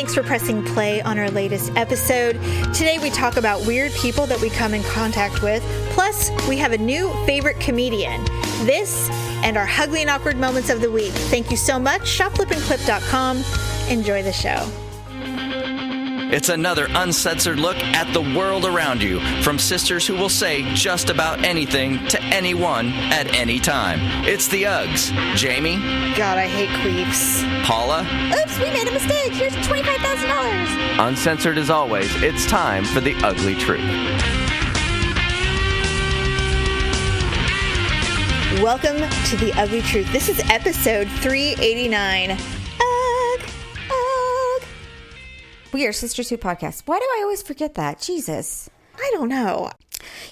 thanks for pressing play on our latest episode. Today we talk about weird people that we come in contact with. Plus, we have a new favorite comedian. This and our Ugly and Awkward Moments of the Week. Thank you so much. ShopFlippingClip.com. Enjoy the show. It's another uncensored look at the world around you from sisters who will say just about anything to anyone at any time. It's the Uggs. Jamie. God, I hate queefs. Paula. Oops, we made a mistake. Here's $25,000. Uncensored as always, it's time for the ugly truth. Welcome to the Ugly Truth. This is episode 389. We are Sisters Who Podcast. Why do I always forget that? Jesus. I don't know.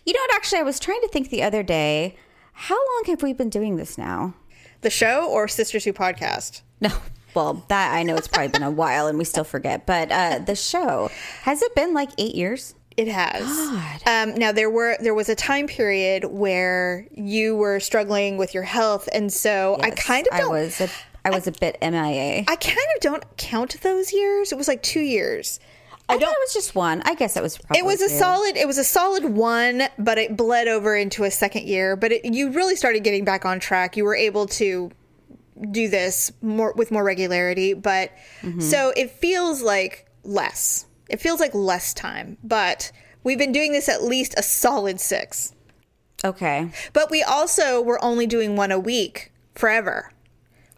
You know what? Actually, I was trying to think the other day, how long have we been doing this now? The show or Sisters Who Podcast? No. Well, that I know it's probably been a while and we still forget. But the show, has it been like 8 years? It has. God. Now, there was a time period where you were struggling with your health. And so Yes, I kind of don't... I was a bit MIA. I kind of don't count those years. It was like 2 years. I thought it was just one. I guess it was probably It was a solid one, but it bled over into a second year. But you really started getting back on track. You were able to do this with more regularity. But so it feels like less. It feels like less time. But we've been doing this at least a solid 6. Okay. But we also were only doing one a week forever.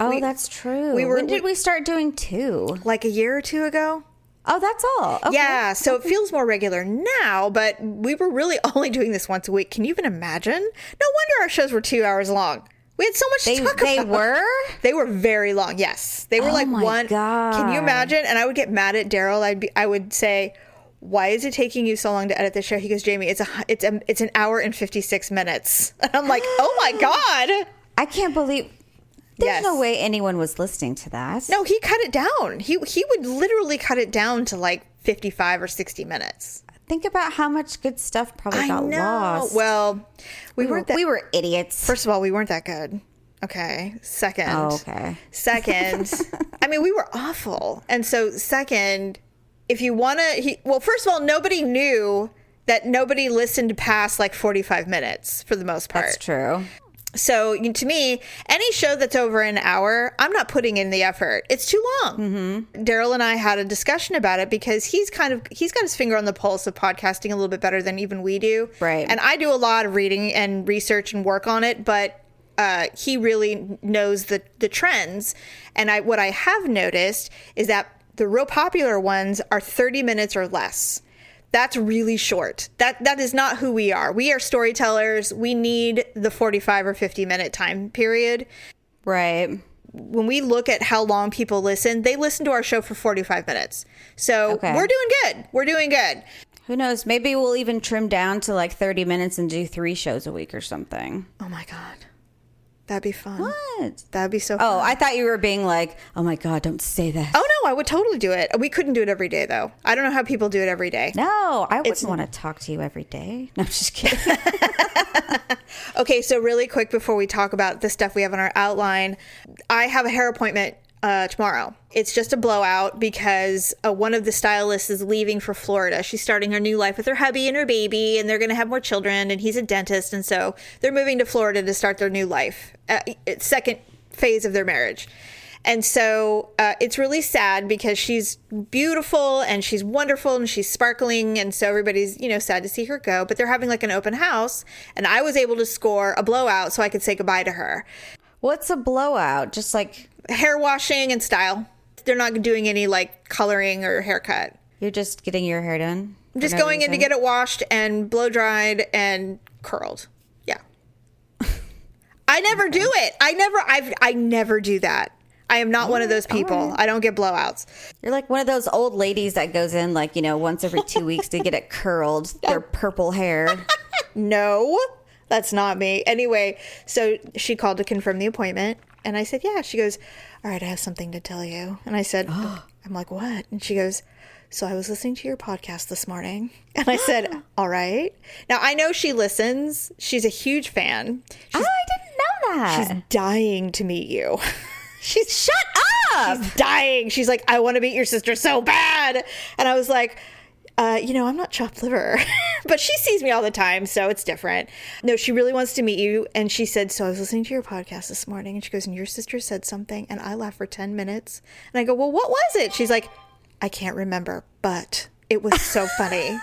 Oh, that's true. When did we start doing 2? Like a year or 2 ago. Oh, that's all. Okay. Yeah, so it feels more regular now, but we were really only doing this once a week. Can you even imagine? No wonder our shows were 2 hours long. We had so much to talk about. They were? They were very long, yes. They were like my one. God. Can you imagine? And I would get mad at Daryl. I would say, why is it taking you so long to edit this show? He goes, Jamie, it's an hour and 56 minutes. And I'm like, oh my God. I can't believe... There's no way anyone was listening to that. No, he cut it down. He would literally cut it down to like 55 or 60 minutes. Think about how much good stuff probably got lost. Well, we were idiots. First of all, we weren't that good. Okay. Second. Oh, okay. Second. I mean, we were awful. And so second, if you want to, well, first of all, nobody knew that nobody listened past like 45 minutes for the most part. That's true. So to me, any show that's over an hour, I'm not putting in the effort. It's too long. Mm-hmm. Daryl and I had a discussion about it because he's got his finger on the pulse of podcasting a little bit better than even we do. Right. And I do a lot of reading and research and work on it, but he really knows the trends. And what I have noticed is that the real popular ones are 30 minutes or less. That's really short. That is not who we are. We are storytellers. We need the 45 or 50 minute time period. Right. When we look at how long people listen, they listen to our show for 45 minutes. So We're doing good. We're doing good. Who knows? Maybe we'll even trim down to like 30 minutes and do 3 shows a week or something. Oh my God. That'd be fun. What? That'd be so fun. Oh, I thought you were being like, oh my God, don't say that. Oh no, I would totally do it. We couldn't do it every day though. I don't know how people do it every day. No, I wouldn't want to talk to you every day. No, I'm just kidding. Okay, so really quick before we talk about the stuff we have on our outline, I have a hair appointment tomorrow. It's just a blowout because one of the stylists is leaving for Florida. She's starting her new life with her hubby and her baby, and they're going to have more children, and he's a dentist, and so they're moving to Florida to start their new life, second phase of their marriage. And so it's really sad because she's beautiful and she's wonderful and she's sparkling, and so everybody's, sad to see her go, but they're having like an open house, and I was able to score a blowout so I could say goodbye to her. What's a blowout? Just like hair washing and style. They're not doing any like coloring or haircut. You're just getting your hair done? I'm just going in to get it washed and blow dried and curled. Yeah. I never do it. I never do that. I am not one of those people. I don't get blowouts. You're like one of those old ladies that goes in like, once every 2 weeks to get it curled, their purple hair. No, that's not me. Anyway, so she called to confirm the appointment. And I said, yeah. She goes, all right, I have something to tell you. And I said, I'm like, what? And she goes, so I was listening to your podcast this morning. And I said, all right. Now, I know she listens. She's a huge fan. I didn't know that. She's dying to meet you. Shut up? She's dying. She's like, I want to meet your sister so bad. And I was like, I'm not chopped liver, but she sees me all the time, so it's different. No, she really wants to meet you. And she said, so I was listening to your podcast this morning, and she goes, and your sister said something, and I laughed for 10 minutes. And I go, well, what was it? She's like, I can't remember, but it was so funny.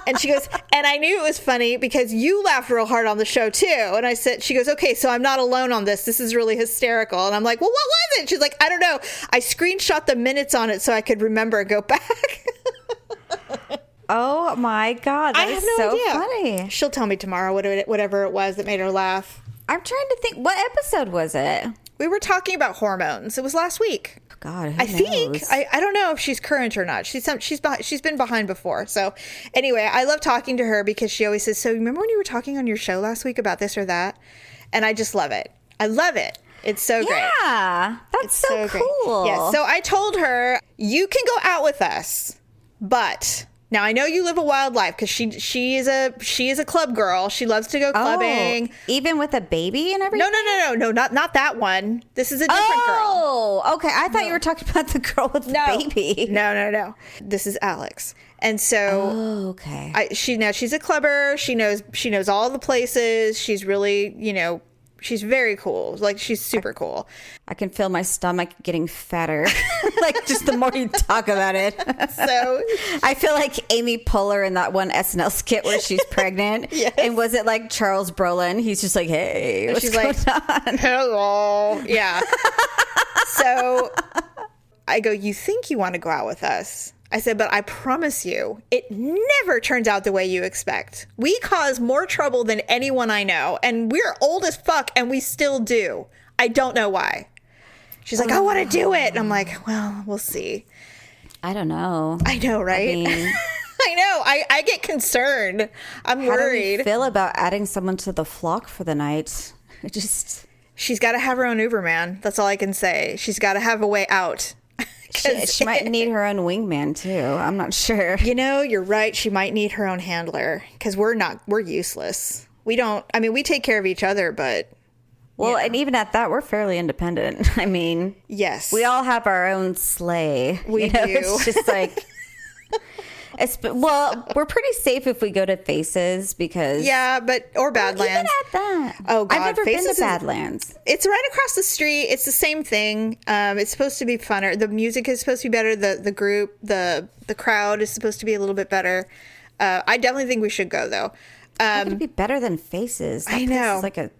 And she goes, and I knew it was funny because you laughed real hard on the show too. And I said, she goes, okay, so I'm not alone on this. This is really hysterical. And I'm like, well, what was it? She's like, I don't know. I screenshot the minutes on it so I could remember and go back. Oh my God. That is so funny. She'll tell me tomorrow whatever it was that made her laugh. I'm trying to think, what episode was it? We were talking about hormones. It was last week. God, I think I don't know if she's current or not. She's been behind before. So anyway, I love talking to her because she always says, so remember when you were talking on your show last week about this or that? And I just love it. I love it. It's so great. Yeah, that's so cool. Yeah. So I told her, you can go out with us, but now I know you live a wild life because she is a club girl. She loves to go clubbing. Even with a baby and everything? No, not that one. This is a different girl. Oh, okay. I thought you were talking about the girl with the baby. No. This is Alex. And so okay. She's a clubber. She knows all the places. She's really, she's very cool. Like, she's super cool. I can feel my stomach getting fatter. Like, just the more you talk about it. So I feel like Amy Poehler in that one SNL skit where she's pregnant. Yes. And was it like Charles Brolin? He's just like, hey, what's going on? Hello. Yeah. So I go, you think you want to go out with us? I said, but I promise you, it never turns out the way you expect. We cause more trouble than anyone I know, and we're old as fuck, and we still do. I don't know why. She's like, I want to do it. And I'm like, well, we'll see. I don't know. I know, right? I mean, I know. I get concerned. I'm worried. How do you feel about adding someone to the flock for the night? She's got to have her own Uber, man. That's all I can say. She's got to have a way out. She might need her own wingman too. I'm not sure. You're right. She might need her own handler because we're useless. We take care of each other, but. Well, and even at that, we're fairly independent. I mean, yes, we all have our own sleigh. We do. It's just like. We're pretty safe if we go to Faces because or Badlands. Even at that, oh God, I've never Faces been to Badlands. It's right across the street. It's the same thing. It's supposed to be funner. The music is supposed to be better. The group, the crowd is supposed to be a little bit better. I definitely think we should go though. How could it be better than Faces? I know, it's like a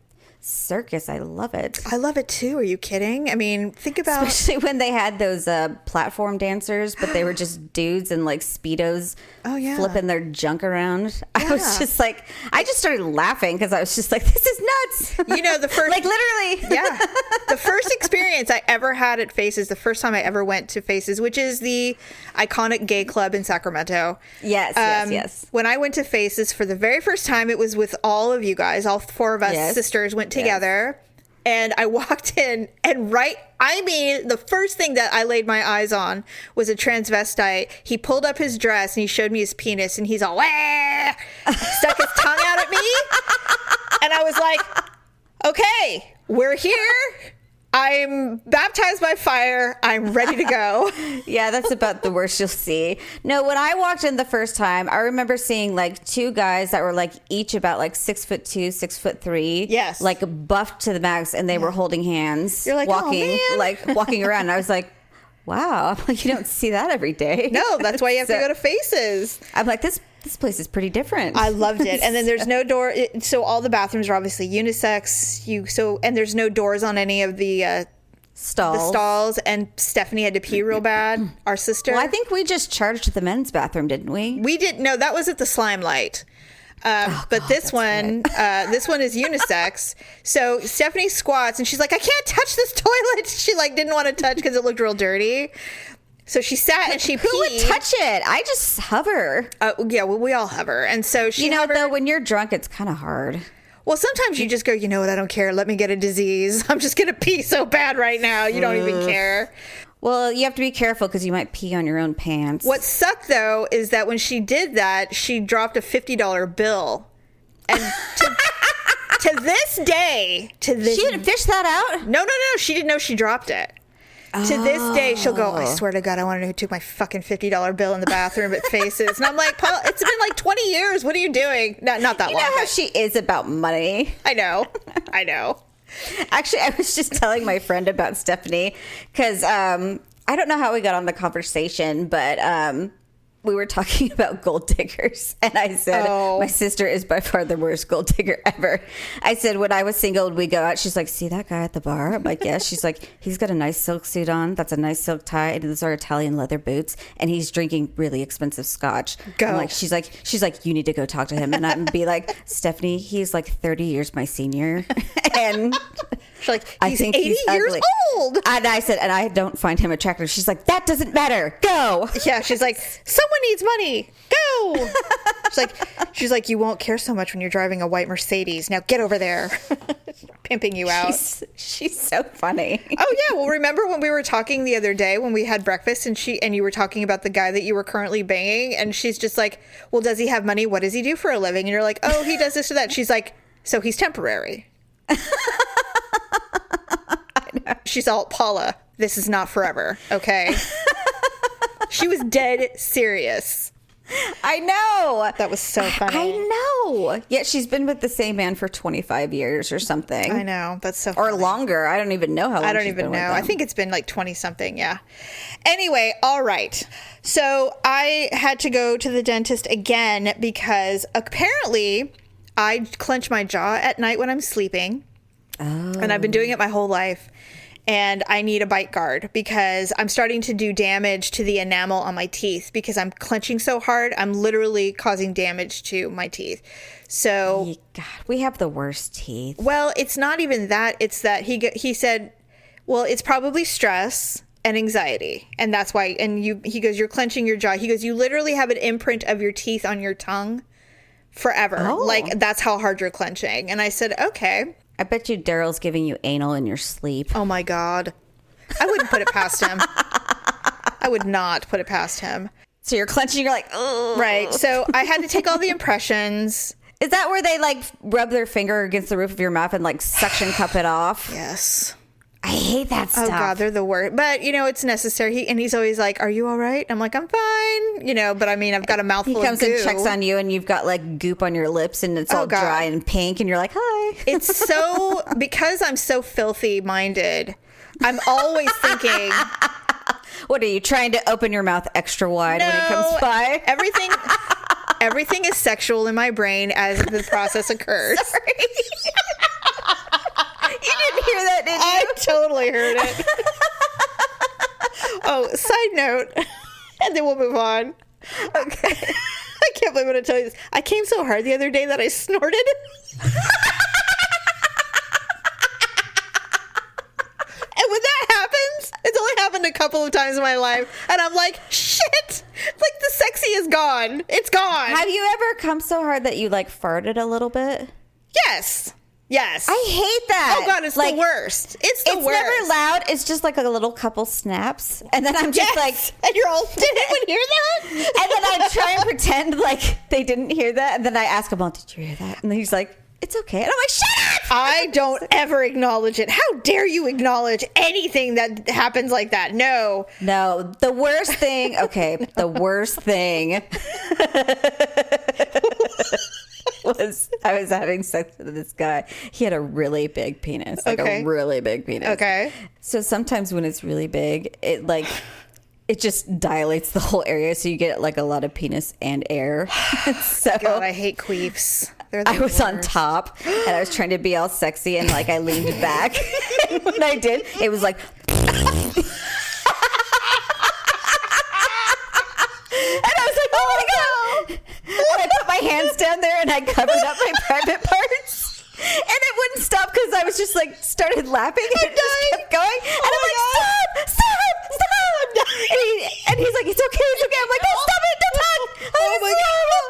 circus. I love it. I love it too. Are you kidding? I mean, think about especially when they had those platform dancers, but they were just dudes in like Speedos. Oh yeah, flipping their junk around. Yeah. I was just like, I just started laughing because I was just like, this is nuts. The first like literally, yeah, the first experience I ever had at Faces, the first time I ever went to Faces, which is the iconic gay club in Sacramento. Yes. When I went to Faces for the very first time, it was with all of you guys. All four of us sisters went together. And I walked in and the first thing that I laid my eyes on was a transvestite. He pulled up his dress and he showed me his penis and he's all, stuck his tongue out at me. And I was like, okay, we're here. I'm baptized by fire. I'm ready to go. Yeah, that's about the worst you'll see. No, when I walked in the first time, I remember seeing like two guys that were like each about like 6'2", 6'3". Yes. Like buffed to the max, and they were holding hands. You're like, walking, oh, man. walking around. And I was like, wow, I'm like, you don't see that every day. No, that's why you have to go to Faces. I'm like, this place is pretty different. I loved it. And then there's no door. So all the bathrooms are obviously unisex. And there's no doors on any of the stalls. And Stephanie had to pee real bad. Our sister. Well, I think we just charged the men's bathroom, didn't we? We didn't. No, that was at the Slime Light. But this one is unisex. So Stephanie squats and she's like, I can't touch this toilet. She like didn't want to touch because it looked real dirty. So she sat and she peed. Who would touch it? I just hover. Yeah, well, we all hover. And so she hovered. Though, when you're drunk, it's kind of hard. Well, sometimes you just go, you know what? I don't care. Let me get a disease. I'm just going to pee so bad right now. You don't even care. Well, you have to be careful because you might pee on your own pants. What sucked, though, is that when she did that, she dropped a $50 bill. And To this day, She didn't fish that out? No. She didn't know she dropped it. To this day, she'll go, I swear to God, I want to know who took my fucking $50 bill in the bathroom at Faces. And I'm like, Paul, it's been like 20 years. What are you doing? Not that long. You know how she is about money. I know. Actually, I was just telling my friend about Stephanie because I don't know how we got on the conversation, but we were talking about gold diggers. And I said, my sister is by far the worst gold digger ever. I said, when I was single, we'd go out. She's like, see that guy at the bar? I'm like, yes. She's like, he's got a nice silk suit on. That's a nice silk tie. And those are Italian leather boots. And he's drinking really expensive scotch. I'm like, she's like, you need to go talk to him. And I'd be like, Stephanie, he's like 30 years my senior. And she's like, he's 80 years old. And I said, and I don't find him attractive. She's like, that doesn't matter. Go. Yeah, she's like, someone needs money. Go. She's like, you won't care so much when you're driving a white Mercedes. Now get over there. Pimping you out. She's so funny. Oh yeah. Well, remember when we were talking the other day when we had breakfast and you were talking about the guy that you were currently banging, and she's just like, well, does he have money? What does he do for a living? And you're like, oh, he does this or that. She's like, so he's temporary. She's all, Paula, this is not forever, okay? She was dead serious. I know. That was so funny. I know. Yet she's been with the same man for 25 years or something. I know. That's so funny. Or longer. I don't even know how long I don't even know. I think it's been like 20 something. Yeah. Anyway, all right. So I had to go to the dentist again because apparently I clench my jaw at night when I'm sleeping. Oh. And I've been doing it my whole life. And I need a bite guard because I'm starting to do damage to the enamel on my teeth because I'm clenching so hard. I'm literally causing damage to my teeth. So, God, we have the worst teeth. Well, it's not even that. It's that he said, well, it's probably stress and anxiety. And that's why. And he goes, you're clenching your jaw. He goes, you literally have an imprint of your teeth on your tongue forever. Oh. Like, that's how hard you're clenching. And I said, okay. I bet you Daryl's giving you anal in your sleep. Oh my God. I wouldn't put it past him. I would not put it past him. So you're clenching, you're like, oh. Right. So I had to take all the impressions. Is that where they like rub their finger against the roof of your mouth and like suction cup it off? Yes. I hate that stuff. Oh God, they're the worst. But it's necessary. He's always like, "Are you all right?" I'm like, "I'm fine." But I mean, I've got a mouthful of goo. He comes and checks on you, and you've got like goop on your lips, and it's all dry and pink, and you're like, "Hi." It's so because I'm so filthy minded. I'm always thinking, what are you trying to open your mouth extra wide when it comes by? Everything is sexual in my brain as the process occurs. Sorry. You didn't hear that, did you? I totally heard it. Oh, side note, and then we'll move on. Okay. I can't believe I'm going to tell you this. I came so hard the other day that I snorted. And when that happens, it's only happened a couple of times in my life. And I'm like, shit. Like the sexy is gone. It's gone. Have you ever come so hard that you like farted a little bit? Yes. Yes. I hate that. Oh, God, it's like, the worst. It's the worst. It's never loud. It's just like a little couple snaps. And then I'm just like... And you're all, did anyone hear that? And then I try and pretend like they didn't hear that. And then I ask him, oh, did you hear that? And he's like, it's okay. And I'm like, shut up! I don't ever acknowledge it. How dare you acknowledge anything that happens like that? No. No. The worst thing... Okay. The worst thing... was I was having sex with this guy. He had a really big penis. Like a really big penis. Okay. So sometimes when it's really big, it just dilates the whole area, so you get like a lot of penis and air. So God, I hate queefs. I was on top and I was trying to be all sexy and like I leaned back. And when I did, it was like and I was like, oh my God. And I put my hands down there and I covered up my private parts. And it wouldn't stop because I was just like started laughing and it just kept going. And I'm like, stop. And he's like, it's okay. I'm like, no, stop it. Don't talk. Oh my God.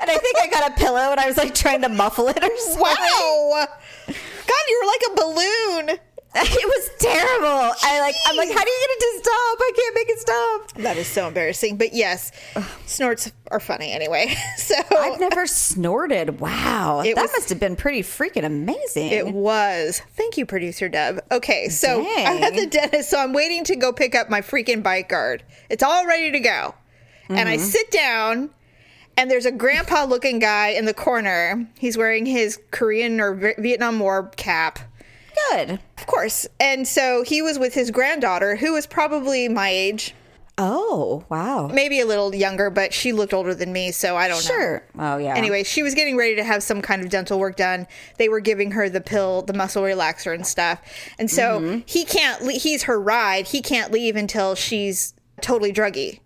And I think I got a pillow and I was like trying to muffle it or something. Wow. God, you were like a balloon. It was terrible. I'm like, how do you get it to stop? I can't make it stop. stop. That is so embarrassing. But yes, snorts are funny anyway. So I've never snorted. Wow. That must have been pretty freaking amazing. It was. Thank you, producer Deb. Okay, so Dang. I'm at the dentist, so I'm waiting to go pick up my freaking bite guard. It's all ready to go. And I sit down, and there's a grandpa-looking guy in the corner. He's wearing his Korean or Vietnam War cap. Good. Of course. And so he was with his granddaughter, who was probably my age. Oh, wow. Maybe a little younger, but she looked older than me, so I don't know. Sure. Oh, yeah. Anyway, she was getting ready to have some kind of dental work done. They were giving her the pill, the muscle relaxer and stuff. And so he can't, he's her ride. He can't leave until she's totally druggy.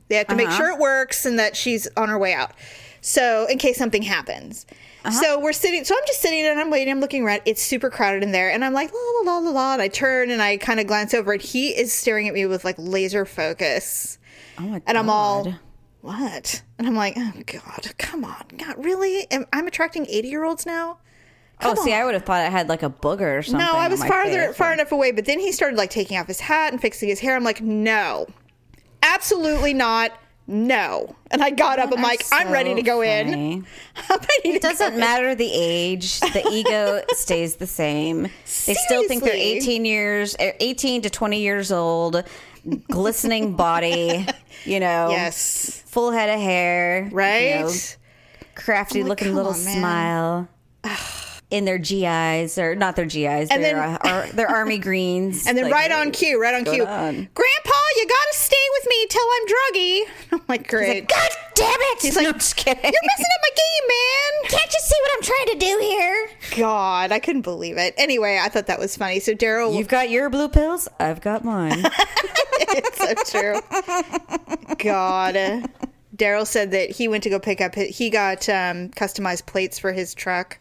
They have to make sure it works and that she's on her way out. So in case something happens. So I'm just sitting there and I'm waiting. I'm looking around. It's super crowded in there. And I'm like, la, la, la, la, la. And I turn and I kind of glance over and he is staring at me with like laser focus. Oh my God. And I'm all, what? And I'm like, oh God, come on. God, really? I'm attracting 80-year-olds now? See, I would have thought I had like a booger or something. No, I was on my far enough away. But then he started like taking off his hat and fixing his hair. I'm like, no, absolutely not. No. And I got up. I'm like, I'm ready to go in. It doesn't matter the age. The ego stays the same. They still think they're 18 to 20 years old, glistening body, Yes. full head of hair. Right? Crafty looking little smile. In their GIs, or not their GIs, And their army greens. And then like, right on cue. Grandpa, you got to stay with me till I'm druggy. I'm like, great. He's like, God damn it. He's like, no, I'm just kidding. You're messing up my game, man. Can't you see what I'm trying to do here? God, I couldn't believe it. Anyway, I thought that was funny. So Daryl... You've got your blue pills. I've got mine. It's so true. God. Daryl said that he went to go pick up... He got customized plates for his truck.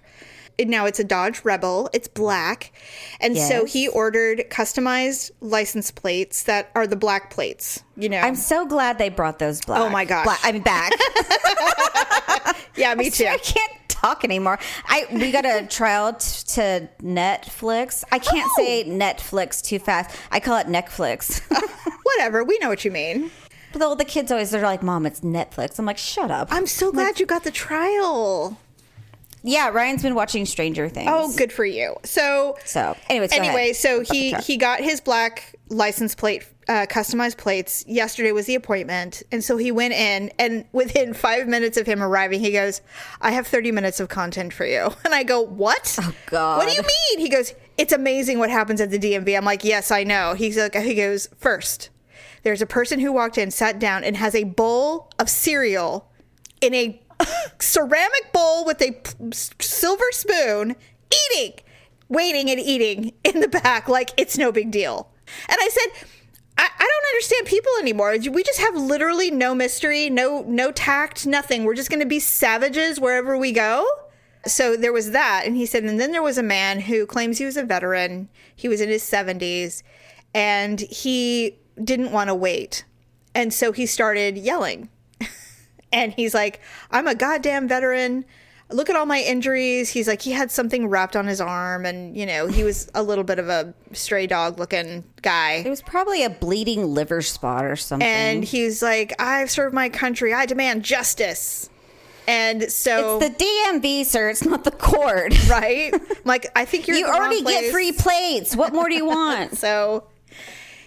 Now it's a Dodge Rebel. It's black. And so he ordered customized license plates that are the black plates, I'm so glad they brought those black. Oh my gosh. Back. Yeah, me too. I can't talk anymore. We got a trial to Netflix. I can't say Netflix too fast. I call it Netflix. Whatever. We know what you mean. The kids they're like, Mom, it's Netflix. I'm like, shut up. I'm so glad you got the trial. Yeah, Ryan's been watching Stranger Things. Oh, good for you. So anyways, so he got his black license plate, customized plates. Yesterday was the appointment. And so he went in, and within 5 minutes of him arriving, he goes, I have 30 minutes of content for you. And I go, what? Oh, God. What do you mean? He goes, it's amazing what happens at the DMV. I'm like, yes, I know. He goes, first, there's a person who walked in, sat down, and has a bowl of cereal in a ceramic bowl with a silver spoon, waiting and eating in the back like it's no big deal. And I said, I don't understand people anymore. We just have literally no mystery, no tact, nothing. We're just going to be savages wherever we go. So there was that. And he said, and then there was a man who claims he was a veteran. He was in his 70s and he didn't want to wait. And so he started yelling. And he's like, I'm a goddamn veteran. Look at all my injuries. He's like, he had something wrapped on his arm. And, he was a little bit of a stray dog looking guy. It was probably a bleeding liver spot or something. And he's like, I've served my country. I demand justice. And so... It's the DMV, sir. It's not the court. Right? Like, I think you're You already get free plates. What more do you want? So...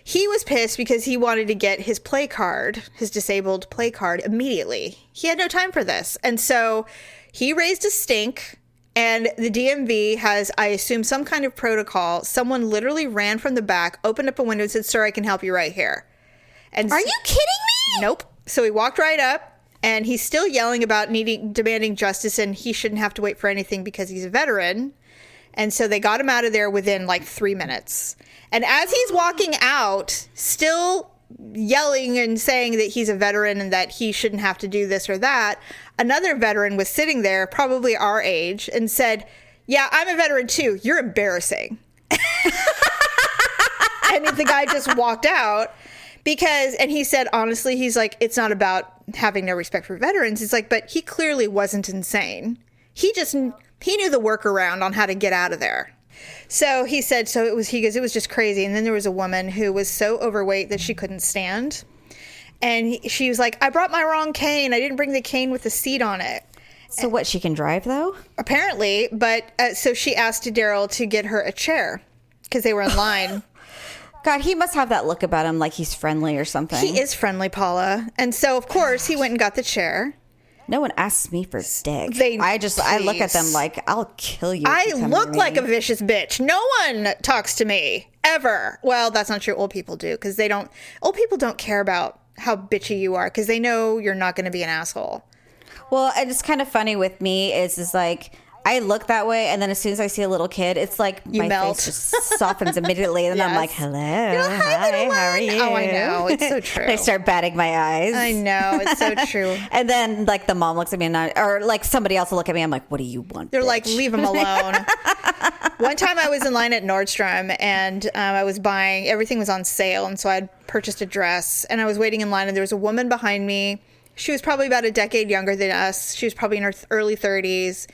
He was pissed because he wanted to get his play card, his disabled play card, immediately. He had no time for this. And so he raised a stink, and the DMV has, I assume, some kind of protocol. Someone literally ran from the back, opened up a window and said, sir, I can help you right here. And Are you kidding me? Nope. So he walked right up, and he's still yelling about demanding justice, and he shouldn't have to wait for anything because he's a veteran. And so they got him out of there within like 3 minutes. And as he's walking out, still yelling and saying that he's a veteran and that he shouldn't have to do this or that, another veteran was sitting there, probably our age, and said, yeah, I'm a veteran too. You're embarrassing. And the guy just walked out and he said, honestly, he's like, it's not about having no respect for veterans. He's like, but he clearly wasn't insane. He knew the workaround on how to get out of there. So he said, he goes, it was just crazy. And then there was a woman who was so overweight that she couldn't stand. And she was like, I brought my wrong cane. I didn't bring the cane with the seat on it. So what, she can drive though? Apparently, but so she asked Daryl to get her a chair because they were in line. God, he must have that look about him like he's friendly or something. He is friendly, Paula. And so, of course, he went and got the chair. No one asks me for dick. Please. I look at them like, I'll kill you. I look like a vicious bitch. No one talks to me ever. Well, that's not true. Old people do because old people don't care about how bitchy you are because they know you're not going to be an asshole. Well, and it's kind of funny with me is like, I look that way, and then as soon as I see a little kid, it's like you my melt. face just softens immediately, and I'm like, hello, hi, how are you? Oh, I know. It's so true. And I start batting my eyes. I know. It's so true. And then, like, the mom looks at me, or like somebody else will look at me, I'm like, what do you want, They're bitch? like, leave him alone. One time I was in line at Nordstrom, and I was buying, everything was on sale, and so I'd purchased a dress, and I was waiting in line, and there was a woman behind me. She was probably about a decade younger than us. She was probably in her early 30s.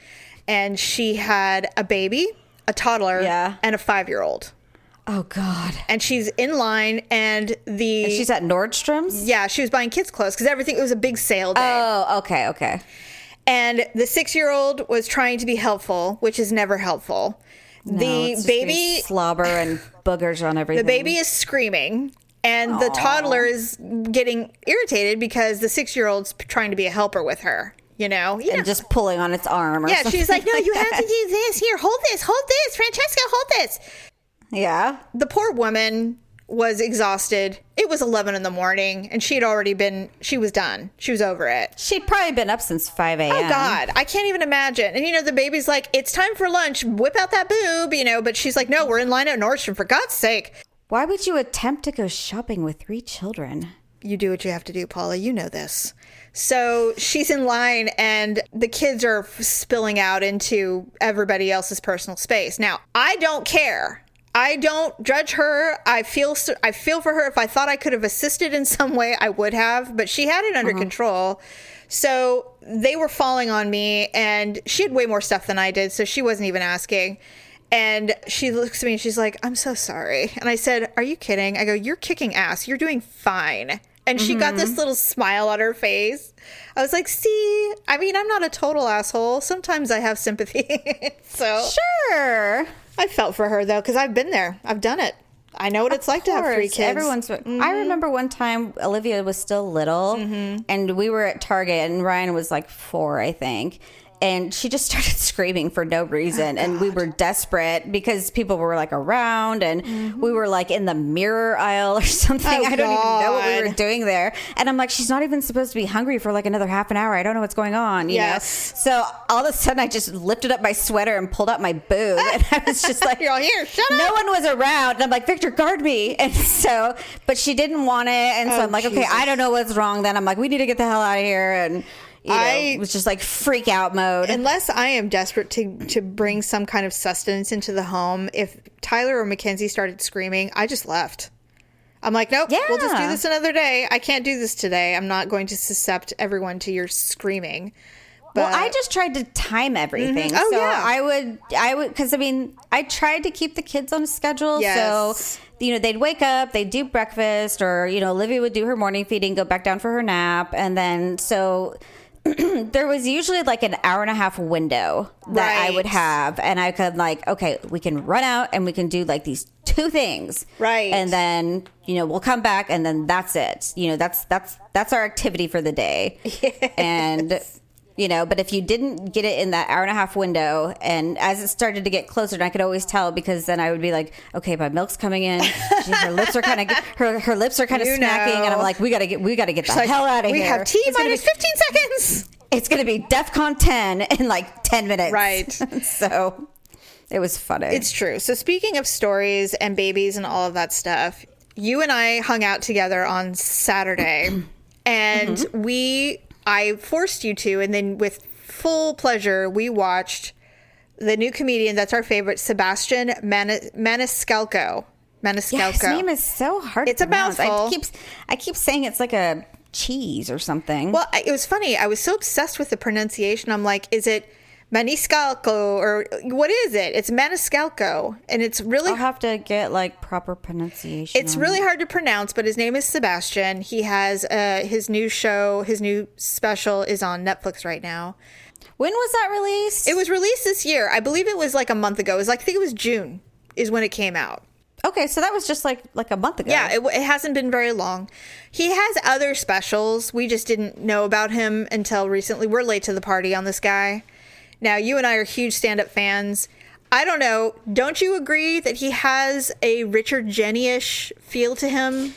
And she had a baby, a toddler, and a 5-year-old. Oh, God. And she's in line, and she's at Nordstrom's? Yeah, she was buying kids' clothes because it was a big sale day. Oh, okay. And the 6-year-old was trying to be helpful, which is never helpful. No, the baby... slobber and boogers on everything. The baby is screaming. And the toddler is getting irritated because the 6-year-old's trying to be a helper with her, you know? And just pulling on its arm or something. She's like, no, you have to do this. Here, hold this. Francesca, hold this. Yeah. The poor woman was exhausted. It was 11 in the morning, and she was done. She was over it. She'd probably been up since 5 a.m. Oh, God. I can't even imagine. And, the baby's like, it's time for lunch. Whip out that boob, but she's like, no, we're in line at Nordstrom, for God's sake. Why would you attempt to go shopping with 3 children? You do what you have to do, Paula. You know this. So she's in line, and the kids are spilling out into everybody else's personal space. Now, I don't care. I don't judge her. I feel for her. If I thought I could have assisted in some way, I would have. But she had it under control. So they were falling on me, and she had way more stuff than I did, so she wasn't even asking. And she looks at me and she's like, I'm so sorry. And I said, are you kidding? I go, you're kicking ass. You're doing fine. And she got this little smile on her face. I was like, see, I mean, I'm not a total asshole. Sometimes I have sympathy. So sure. I felt for her, though, because I've been there. I've done it. I know what it's like to have 3 kids. I remember one time Olivia was still little, and we were at Target, and Ryan was like 4, I think. And she just started screaming for no reason. And we were desperate because people were like around, and we were like in the mirror aisle or something. I don't even know what we were doing there. And I'm like, she's not even supposed to be hungry for like another half an hour. I don't know what's going on. You know? So all of a sudden I just lifted up my sweater and pulled out my boob. And I was just like, you're all here. Shut up. No one was around. And I'm like, Victor, guard me. And so, but she didn't want it. And so I'm like, okay, I don't know what's wrong then. I'm like, we need to get the hell out of here. And it was just like freak out mode. Unless I am desperate to bring some kind of sustenance into the home, if Tyler or Mackenzie started screaming, I just left. I'm like, nope, we'll just do this another day. I can't do this today. I'm not going to suscept everyone to your screaming. Well, I just tried to time everything. Oh, so yeah. I would, because I tried to keep the kids on a schedule. Yes. So, they'd wake up, they'd do breakfast, or, Olivia would do her morning feeding, go back down for her nap. And then, so there was usually like an hour and a half window that I would have. And I could okay, we can run out and we can do like these 2 things. Right. And then, we'll come back and then that's it. That's our activity for the day. Yes. And but if you didn't get it in that hour and a half window, and as it started to get closer, and I could always tell because then I would be like, okay, my milk's coming in. Her lips are kind of her lips are kind of smacking, and I'm like, we gotta get the hell out of here. We have T minus 15 seconds. It's gonna be DEFCON 10 in like 10 minutes. Right. So it was funny. It's true. So speaking of stories and babies and all of that stuff, you and I hung out together on Saturday, and I forced you to, and then with full pleasure, we watched the new comedian that's our favorite, Sebastian Maniscalco. Yeah, his name is so hard it's to pronounce. It's a mouthful. I keep saying it's like a cheese or something. Well, it was funny. I was so obsessed with the pronunciation. I'm like, is it Maniscalco, or what is it? It's Maniscalco, and it's really... I'll have to get like proper pronunciation. It's really hard to pronounce, but his name is Sebastian. He has his new show, his new special is on Netflix right now. When was that released? It was released this year. I believe it was like a month ago. It was like, I think it was June is when it came out. Okay, so that was just like a month ago. Yeah, it hasn't been very long. He has other specials. We just didn't know about him until recently. We're late to the party on this guy. Now, you and I are huge stand-up fans. I don't know. Don't you agree that he has a Richard Jenny-ish feel to him?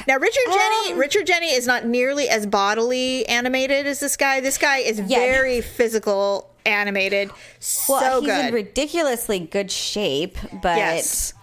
Now, Richard Jenny is not nearly as bodily animated as this guy. This guy is very physical animated. So he's good. in ridiculously good shape, but... Yes.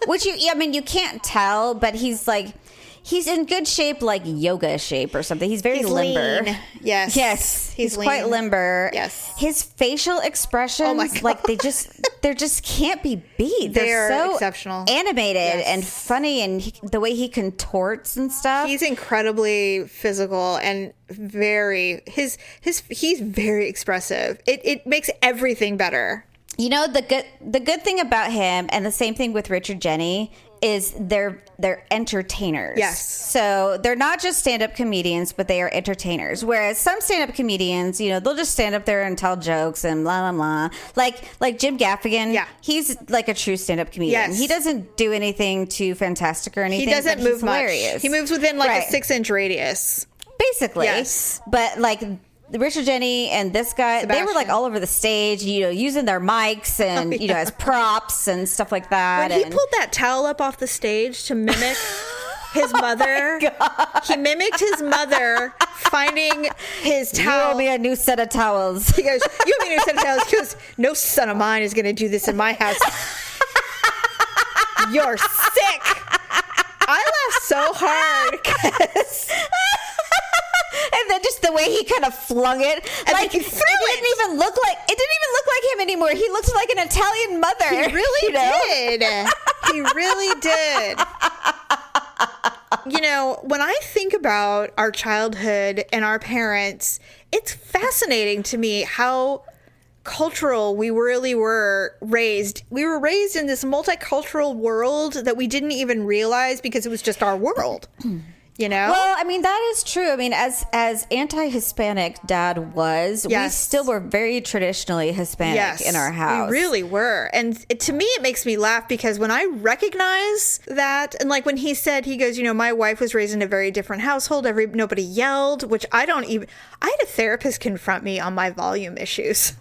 Which you can't tell, but he's in good shape, like yoga shape or something. He's very limber. Lean. Yes. He's lean. quite limber. Yes. His facial expressions, oh my God. like they just can't be beat. They're so exceptional, animated and funny, and the way he contorts and stuff. He's incredibly physical and he's very expressive. It makes everything better. You know, the good thing about him, and the same thing with Richard Jenny, is they're entertainers. Yes. So they're not just stand-up comedians, but they are entertainers. Whereas some stand-up comedians, they'll just stand up there and tell jokes and blah, blah, blah. Like Jim Gaffigan, he's like a true stand-up comedian. Yes. He doesn't do anything too fantastic or anything. He doesn't move much. Hilarious. He moves within a 6-inch radius. Basically. Yes. But Richard Jenny and this guy, Sebastian. they were all over the stage, using their mics and, as props and stuff like that. When he pulled that towel up off the stage to mimic his mother, he mimicked his mother finding his towel. You owe me a new set of towels. He goes, you owe me a new set of towels. He goes, no son of mine is going to do this in my house. You're sick. I laughed so hard because... And then just the way he kind of flung it, he threw it didn't even look like him anymore. He looked like an Italian mother. He really did. He really did. When I think about our childhood and our parents, it's fascinating to me how cultural we really were raised. We were raised in this multicultural world that we didn't even realize because it was just our world. Well, that is true. As anti-Hispanic Dad was, we still were very traditionally Hispanic in our house. We really were. And to me, it makes me laugh because when I recognize that, and when he said, he goes, my wife was raised in a very different household. Nobody yelled, which I had a therapist confront me on my volume issues.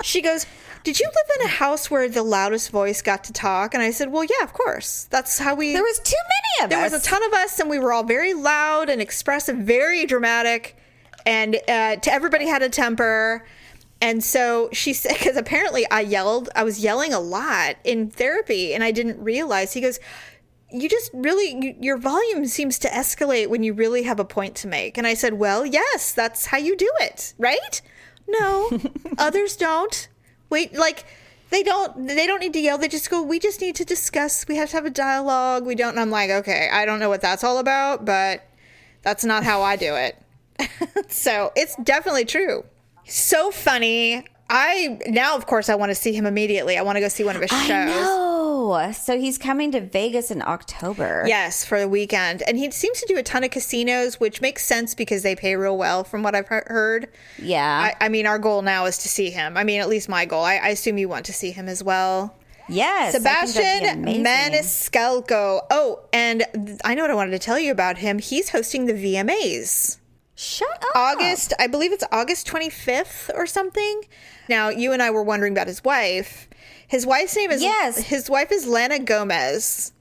She goes, did you live in a house where the loudest voice got to talk? And I said, well, yeah, of course. That's how we... There was too many of us. There was a ton of us, and we were all very loud and expressive, very dramatic, and everybody had a temper. And so she said, because apparently I was yelling a lot in therapy, and I didn't realize. He goes, you just really, your volume seems to escalate when you really have a point to make. And I said, well, yes, that's how you do it, right? No, others don't. Wait, they don't need to yell. They just go, we just need to discuss. We have to have a dialogue. We don't. And I'm like, okay, I don't know what that's all about, but that's not how I do it. So it's definitely true. So funny. Now, of course, I want to see him immediately. I want to go see one of his shows. I know. So he's coming to Vegas in October. Yes, for the weekend. And he seems to do a ton of casinos, which makes sense because they pay real well from what I've heard. Yeah. Our goal now is to see him. At least my goal. I assume you want to see him as well. Yes. Sebastian Maniscalco. Oh, and I know what I wanted to tell you about him. He's hosting the VMAs. Shut up. I believe it's August 25th or something. Now, you and I were wondering about his wife. His wife's name is... Yes. His wife is Lana Gomez.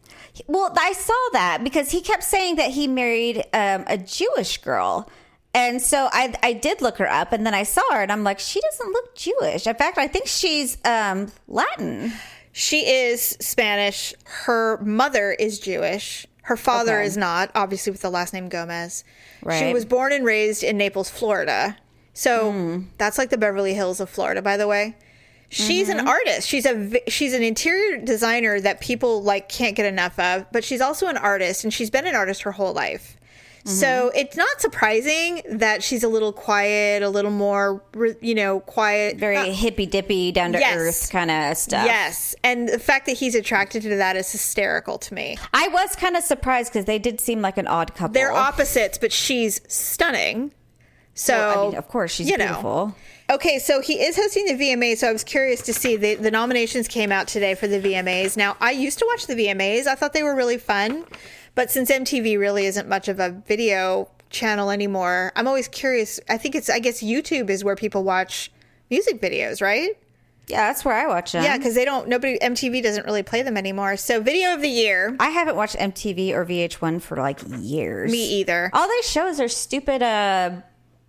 Well, I saw that because he kept saying that he married a Jewish girl. And so I did look her up, and then I saw her, and I'm like, she doesn't look Jewish. In fact, I think she's Latin. She is Spanish. Her mother is Jewish. Her father is not, obviously with the last name Gomez. Right. She was born and raised in Naples, Florida. So that's like the Beverly Hills of Florida, by the way. She's an artist. She's an interior designer that people can't get enough of, but she's also an artist, and she's been an artist her whole life. So it's not surprising that she's a little quiet, a little more, quiet. Very hippy dippy, down to earth kind of stuff. Yes. And the fact that he's attracted to that is hysterical to me. I was kind of surprised because they did seem like an odd couple. They're opposites, but she's stunning. So, well, I mean, of course, she's beautiful. Okay, so he is hosting the VMAs, so I was curious to see. The nominations came out today for the VMAs. Now, I used to watch the VMAs. I thought they were really fun. But since MTV really isn't much of a video channel anymore, I'm always curious. I guess YouTube is where people watch music videos, right? Yeah, that's where I watch them. Yeah, because MTV doesn't really play them anymore. So video of the year. I haven't watched MTV or VH1 for like years. Me either. All they shows are stupid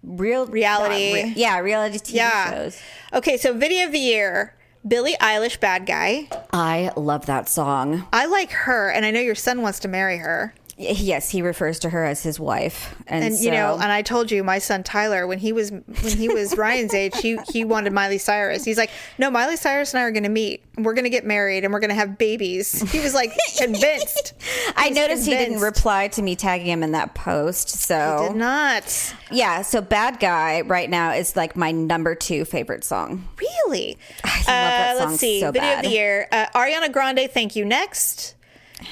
reality. Reality TV shows. Okay, so video of the year, Billie Eilish, Bad Guy. I love that song. I like her, and I know your son wants to marry her. Yes, he refers to her as his wife, and and I told you, my son Tyler, when he was Ryan's age, he wanted Miley Cyrus. He's like, no, Miley Cyrus and I are going to meet, and we're going to get married, and we're going to have babies. He was like convinced. I noticed he didn't reply to me tagging him in that post. So he did not. Yeah, so Bad Guy right now is like my number 2 favorite song. Really? I love that song. Let's see. So Video bad. of the year, Ariana Grande, Thank You Next.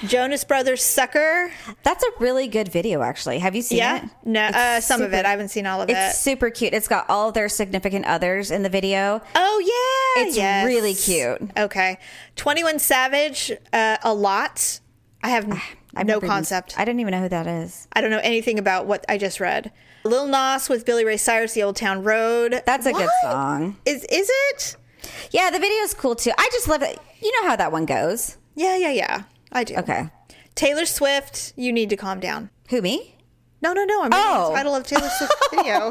Jonas Brothers, Sucker. That's a really good video, actually. Have you seen it? No, some of it. I haven't seen all of it. It's super cute. It's got all of their significant others in the video. Oh, yeah. It's really cute. Okay. 21 Savage, A Lot. I have no concept. I didn't even know who that is. I don't know anything about what I just read. Lil Nas with Billy Ray Cyrus, The Old Town Road. That's a good song. Is it? Yeah, the video's cool, too. I just love it. You know how that one goes. Yeah. I do. Okay. Taylor Swift, You Need to Calm Down. Who, me? No. I'm reading the title of Taylor Swift's video.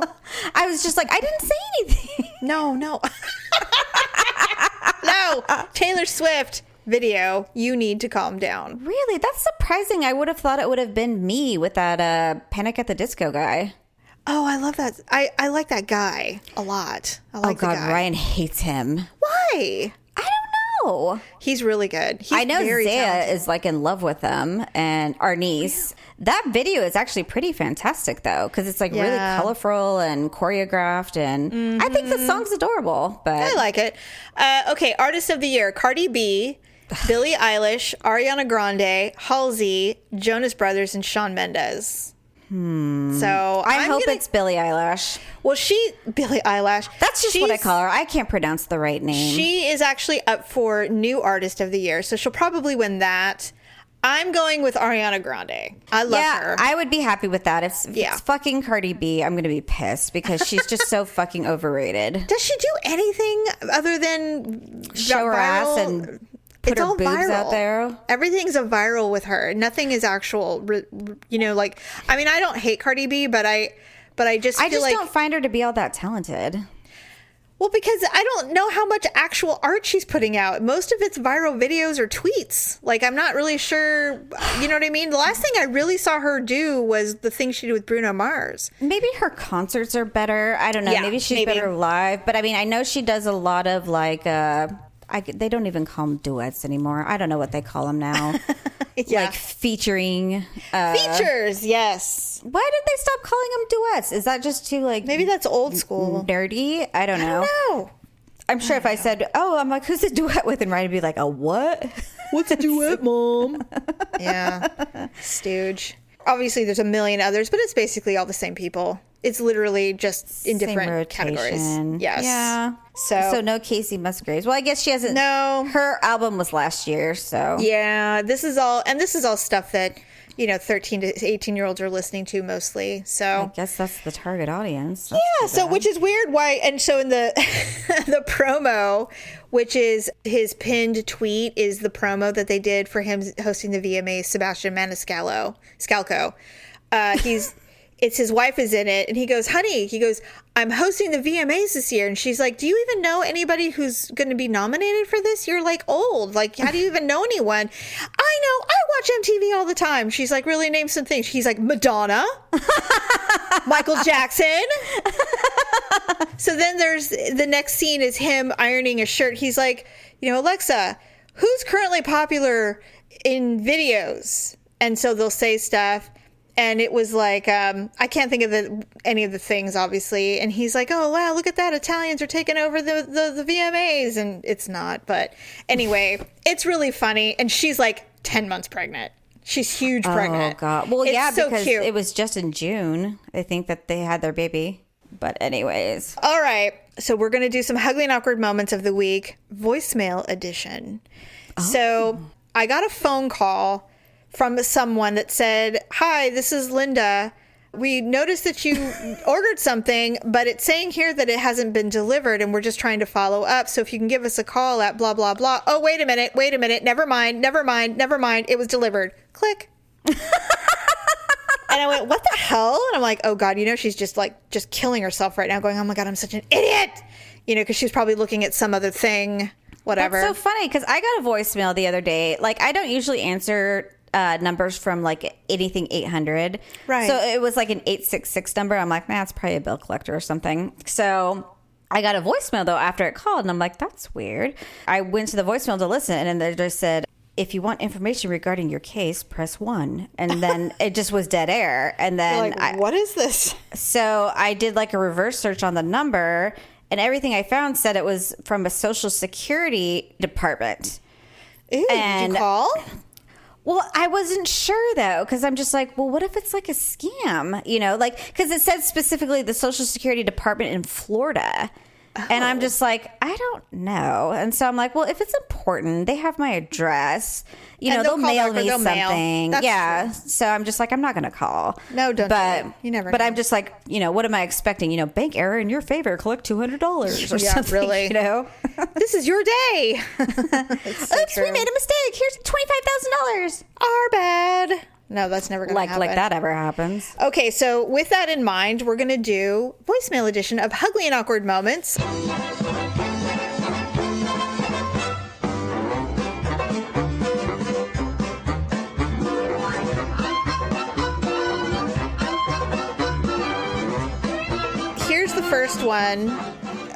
I was just like, I didn't say anything. No. No. Taylor Swift video, You Need to Calm Down. Really? That's surprising. I would have thought it would have been me with that Panic at the Disco guy. Oh, I love that. I like that guy a lot. I like the guy. Ryan hates him. Why? I don't know. He's really good. I know very Zaya talented. is like in love with him, and our niece. That video is actually pretty fantastic, though, because it's like really colorful and choreographed, and I think the song's adorable. But I like it. Okay, Artist of the Year: Cardi B, Billie Eilish, Ariana Grande, Halsey, Jonas Brothers, and Shawn Mendes. So I hope it's Billie Eilish. Well, Billie Eilish. That's just what I call her. I can't pronounce the right name. She is actually up for New Artist of the Year, so she'll probably win that. I'm going with Ariana Grande. I love her. I would be happy with that. If it's fucking Cardi B, I'm going to be pissed because she's just so fucking overrated. Does she do anything other than show her ass and put her boobs out there? Everything's a viral with her. Nothing is actual. I don't hate Cardi B, but I just feel like don't find her to be all that talented. Well, because I don't know how much actual art she's putting out. Most of it's viral videos or tweets. Like, I'm not really sure. You know what I mean? The last thing I really saw her do was the thing she did with Bruno Mars. Maybe her concerts are better. I don't know. Yeah, maybe she's better live. But I mean, I know she does a lot of like, they don't even call them duets anymore. I don't know what they call them now. Like featuring. Features, yes. Why did they stop calling them duets? Is that just too like... Maybe that's old school. Nerdy? I don't know. I don't know. I'm sure if I said, I'm like, who's a duet with? And Ryan would be like, a what? What's a duet, Mom? Yeah. Stooge. Obviously, there's a million others, but it's basically all the same people. It's literally just in different categories. Yes. Yeah. So no Casey Musgraves. Well, I guess she hasn't. No. Her album was last year, so. Yeah. This is all stuff that, 13 to 18-year-olds are listening to mostly. So I guess that's the target audience. That's so which is weird. Why? And so in the the promo, which is his pinned tweet, is the promo that they did for him hosting the VMA. Sebastian Maniscalco. It's his wife is in it, and he goes, honey, I'm hosting the VMAs this year. And she's like, do you even know anybody who's going to be nominated for this? You're like old. Like, how do you even know anyone? I know. I watch MTV all the time. She's like, really name some things. He's like, Madonna, Michael Jackson. So then there's the next scene is him ironing a shirt. He's like, Alexa, who's currently popular in videos? And so they'll say stuff. And it was like, I can't think of any of the things, obviously. And he's like, oh, wow, look at that. Italians are taking over the VMAs. And it's not. But anyway, it's really funny. And she's like 10 months pregnant. She's huge pregnant. Oh, God. Well, it's yeah, so because cute. it was just in June, I think, that they had their baby. But anyways. All right. So we're going to do some Ugly and Awkward Moments of the Week, voicemail edition. Oh. So I got a phone call from someone that said, hi, this is Linda. We noticed that you ordered something, but it's saying here that it hasn't been delivered, and we're just trying to follow up. So if you can give us a call at blah, blah, blah. Oh, wait a minute. Never mind. It was delivered. Click. And I went, what the hell? And I'm like, oh, God, she's just killing herself right now, going, oh, my God, I'm such an idiot. Because she was probably looking at some other thing, whatever. That's so funny, because I got a voicemail the other day. Like, I don't usually answer numbers from like anything 800. Right. So it was like an 866 number. I'm like, man, it's probably a bill collector or something. So I got a voicemail though after it called, and I'm like, that's weird. I went to the voicemail to listen, and then they just said, if you want information regarding your case, press 1. And then it just was dead air. And then what is this? So I did like a reverse search on the number, and everything I found said it was from a Social Security department. Ew, did you call? Well, I wasn't sure, though, because I'm just like, well, what if it's like a scam? Because it said specifically the Social Security Department in Florida. Oh. And I'm just like, I don't know. And so I'm like, well, if it's important, they have my address. They'll mail me something. Yeah. True. So I'm just like, I'm not going to call. No, don't do it. You never But know. I'm just like, what am I expecting? Bank error in your favor. Collect $200 or something. Really. This is your day. Oops, we made a mistake. Here's $25,000. Our bad. No, that's never going to happen. Like that ever happens. Okay, so with that in mind, we're going to do voicemail edition of Ugly and Awkward Moments. Here's the first one.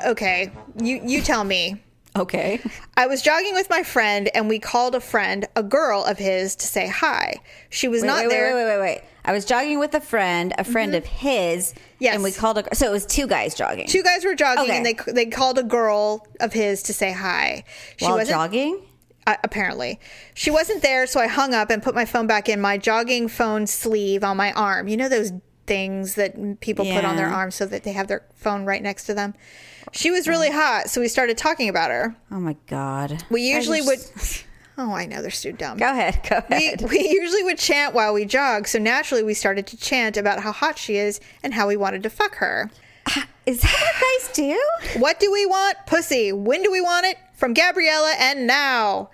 Okay, you tell me. Okay. I was jogging with my friend, and we called a friend, a girl of his, to say hi. She was not there. Wait. I was jogging with a friend of his. Yes. And we called so it was two guys jogging. Two guys were jogging, okay. And they called a girl of his to say hi. She While wasn't jogging? Apparently. She wasn't there, so I hung up and put my phone back in my jogging phone sleeve on my arm. You know those things that people put on their arms so that they have their phone right next to them? She was really hot, so we started talking about her. Oh, my God. We usually would... Oh, I know. They're so dumb. Go ahead. We usually would chant while we jog, so naturally we started to chant about how hot she is and how we wanted to fuck her. Is that what guys do? What do we want? Pussy. When do we want it? From Gabriella and now.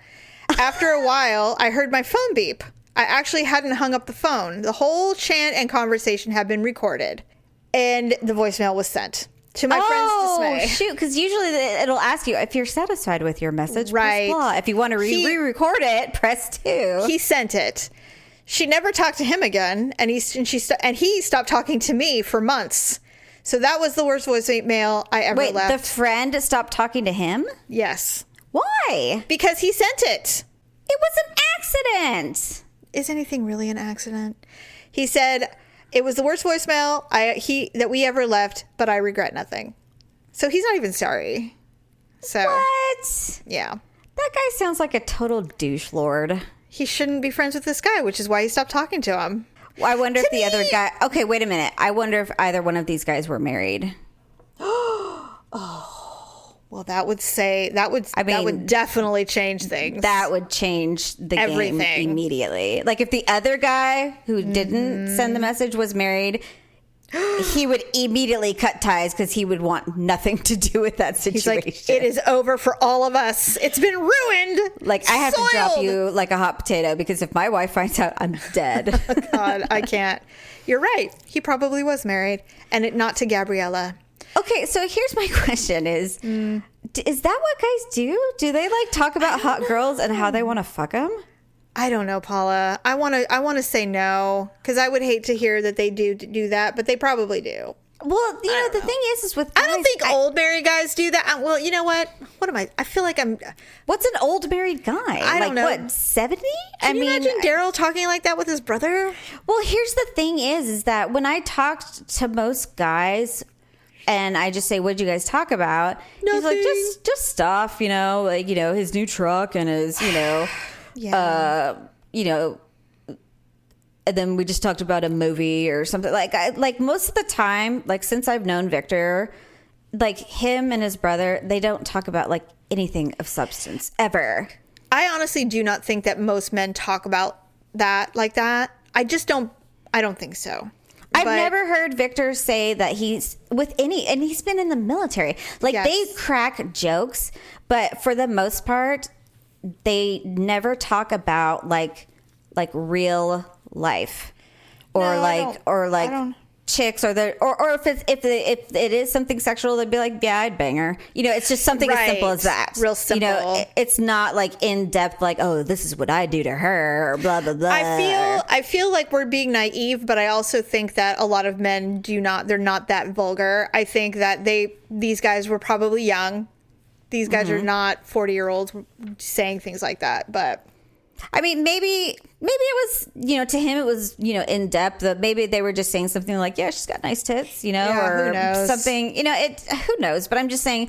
After a while, I heard my phone beep. I actually hadn't hung up the phone. The whole chant and conversation had been recorded. And the voicemail was sent. To my friend's dismay. Shoot, because usually it'll ask you if you're satisfied with your message, right. Press blah. If you want to re-record it, press 2. He sent it. She never talked to him again, and he stopped talking to me for months. So that was the worst voicemail I ever left. Wait, the friend stopped talking to him? Yes. Why? Because he sent it. It was an accident. Is anything really an accident? He said... It was the worst voicemail that we ever left, but I regret nothing. So he's not even sorry. So what? Yeah. That guy sounds like a total douche lord. He shouldn't be friends with this guy, which is why he stopped talking to him. Well, I wonder if the other guy... Okay, wait a minute. I wonder if either one of these guys were married. Oh. Well, that would definitely change things. That would change the Everything. Game immediately. Like if the other guy who didn't send the message was married, he would immediately cut ties because he would want nothing to do with that situation. He's like, it is over for all of us. It's been ruined. Like I have to drop you like a hot potato because if my wife finds out, I'm dead. Oh, God, I can't. You're right. He probably was married, and not to Gabriella. Okay, so here's my question is that what guys do? Do they like talk about hot girls and how they want to fuck them? I don't know, Paula. I want to say no because I would hate to hear that they do that, but they probably do. Well, the thing is with guys, I don't think old married guys do that. Well, you know what? What am I? I feel like I'm. What's an old married guy? I don't know. What, 70? Can you imagine Daryl talking like that with his brother? Well, here's the thing is that when I talked to most guys and I just say, what'd you guys talk about? He's like, just stuff, like, his new truck and his, Yeah. And then we just talked about a movie or something. Like most of the time, like since I've known Victor, like him and his brother, they don't talk about like anything of substance ever. I honestly do not think that most men talk about that like that. I don't think so. I've never heard Victor say that he's with any, and he's been in the military. Like they crack jokes, but for the most part, they never talk about like real life or chicks or if it is something sexual, they'd be like, yeah, I'd bang her. It's just something as simple as that. Real simple. It's not like in depth, like, oh, this is what I do to her or blah blah blah. I feel like we're being naive, but I also think that a lot of men they're not that vulgar. I think that these guys were probably young. These guys are not 40-year-olds saying things like that, but I mean, maybe it was, to him it was, in depth. Maybe they were just saying something like, yeah, she's got nice tits, or who knows? Something, who knows? But I'm just saying,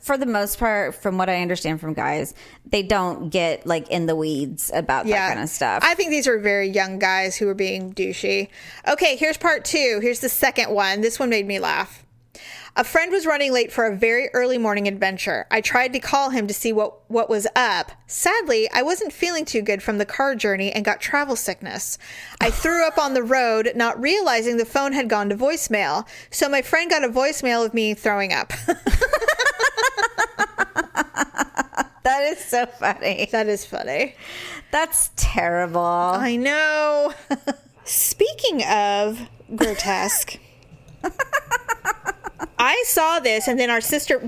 for the most part, from what I understand from guys, they don't get like in the weeds about that kind of stuff. I think these are very young guys who are being douchey. Okay, here's part 2. Here's the second one. This one made me laugh. A friend was running late for a very early morning adventure. I tried to call him to see what was up. Sadly, I wasn't feeling too good from the car journey and got travel sickness. I threw up on the road, not realizing the phone had gone to voicemail. So my friend got a voicemail of me throwing up. That is so funny. That is funny. That's terrible. I know. Speaking of grotesque... I saw this, and then our sister,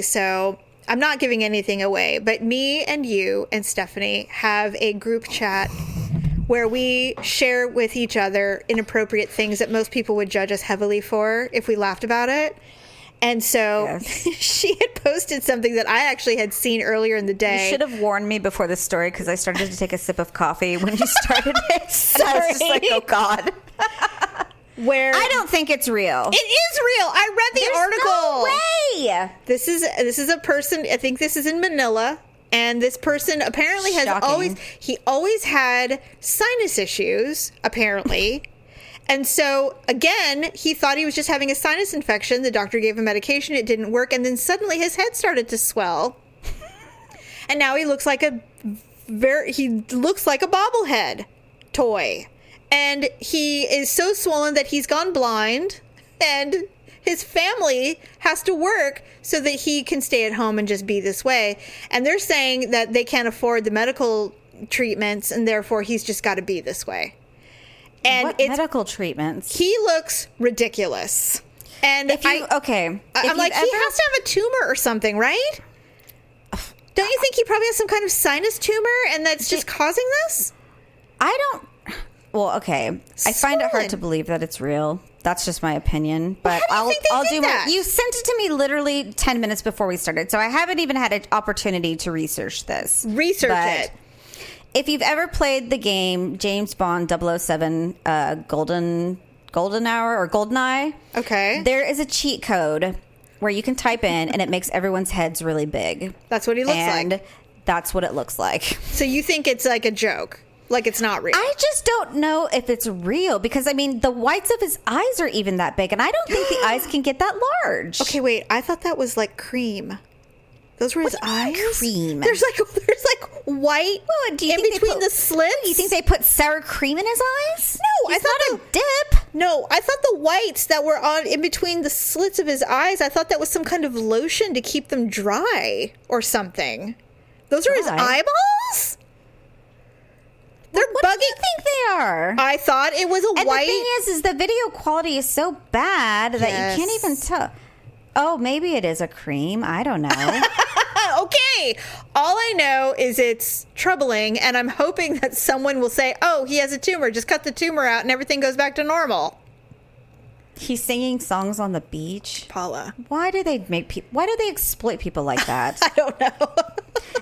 so I'm not giving anything away, but me and you and Stephanie have a group chat where we share with each other inappropriate things that most people would judge us heavily for if we laughed about it. And so she had posted something that I actually had seen earlier in the day. You should have warned me before this story because I started to take a sip of coffee when you started it. So I was just like, oh, God. Where I don't think it's real. It is real. I read the article. No way. This is a person. I think this is in Manila, and this person apparently has always had sinus issues. Apparently, and so again, he thought he was just having a sinus infection. The doctor gave him medication. It didn't work, and then suddenly his head started to swell, and now he looks like a bobblehead toy. And he is so swollen that he's gone blind, and his family has to work so that he can stay at home and just be this way. And they're saying that they can't afford the medical treatments, and therefore he's just got to be this way. And what medical treatments? He looks ridiculous. And I'm like, he has to have a tumor or something, right? Don't you think he probably has some kind of sinus tumor, and that's just causing this? I don't... Well, okay. I find it hard to believe that it's real. That's just my opinion. But I'll do that. You sent it to me literally 10 minutes before we started, so I haven't even had an opportunity to research this. Research it. If you've ever played the game James Bond 007 Golden Hour or GoldenEye, okay, there is a cheat code where you can type in and it makes everyone's heads really big. That's what he looks like. And that's what it looks like. So you think it's like a joke? Like it's not real? I just don't know if it's real because, I mean, the whites of his eyes are even that big, and I don't think the eyes can get that large. Okay, wait. I thought that was like cream. Those were his eyes? Cream. There's like white in between the slits. You think they put sour cream in his eyes? No, He's not a dip. No, I thought the whites that were on in between the slits of his eyes, I thought that was some kind of lotion to keep them dry or something. Those are his eyeballs? They're what bugging. Do you think they are? I thought it was a white. And the thing is the video quality is so bad that you can't even tell. Oh, maybe it is a cream. I don't know. Okay. All I know is it's troubling, and I'm hoping that someone will say, oh, he has a tumor. Just cut the tumor out and everything goes back to normal. He's singing songs on the beach. Paula. Why do they exploit people like that? I don't know.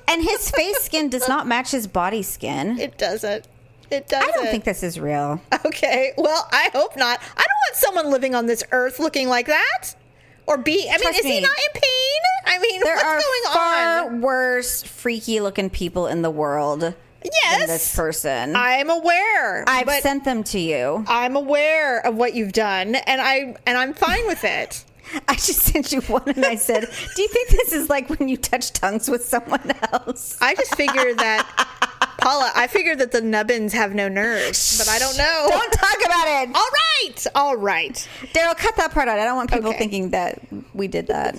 And his face skin does not match his body skin. It doesn't. It doesn't. I don't think this is real. Okay. Well, I hope not. I don't want someone living on this earth looking like that. Or is he not in pain? I mean, there what's are going far on? worse, freaky-looking people in the world than this person. I'm aware. I've sent them to you. I'm aware of what you've done, and I'm fine with it. I just sent you one, and I said, "Do you think this is like when you touch tongues with someone else?" I just figured that, Paula. I figured that the nubbins have no nerves, but I don't know. Don't talk about it. All right. Daryl, cut that part out. I don't want people thinking that we did that.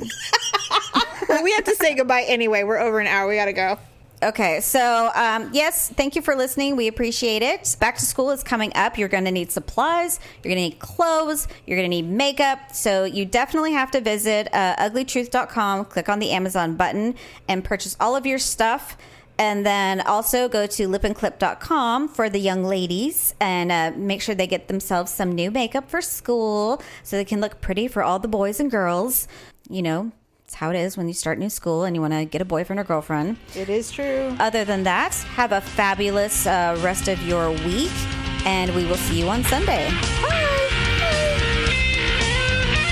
Well, we have to say goodbye anyway. We're over an hour. We got to go. Okay, so yes, thank you for listening. We appreciate it. Back to school is coming up. You're going to need supplies. You're going to need clothes. You're going to need makeup. So you definitely have to visit uglytruth.com, click on the Amazon button, and purchase all of your stuff. And then also go to lipandclip.com for the young ladies and make sure they get themselves some new makeup for school so they can look pretty for all the boys and girls. You know, it's how it is when you start new school and you want to get a boyfriend or girlfriend. It is true. Other than that, have a fabulous rest of your week, and we will see you on Sunday. Bye!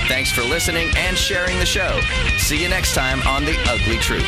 Thanks for listening and sharing the show. See you next time on The Ugly Truth.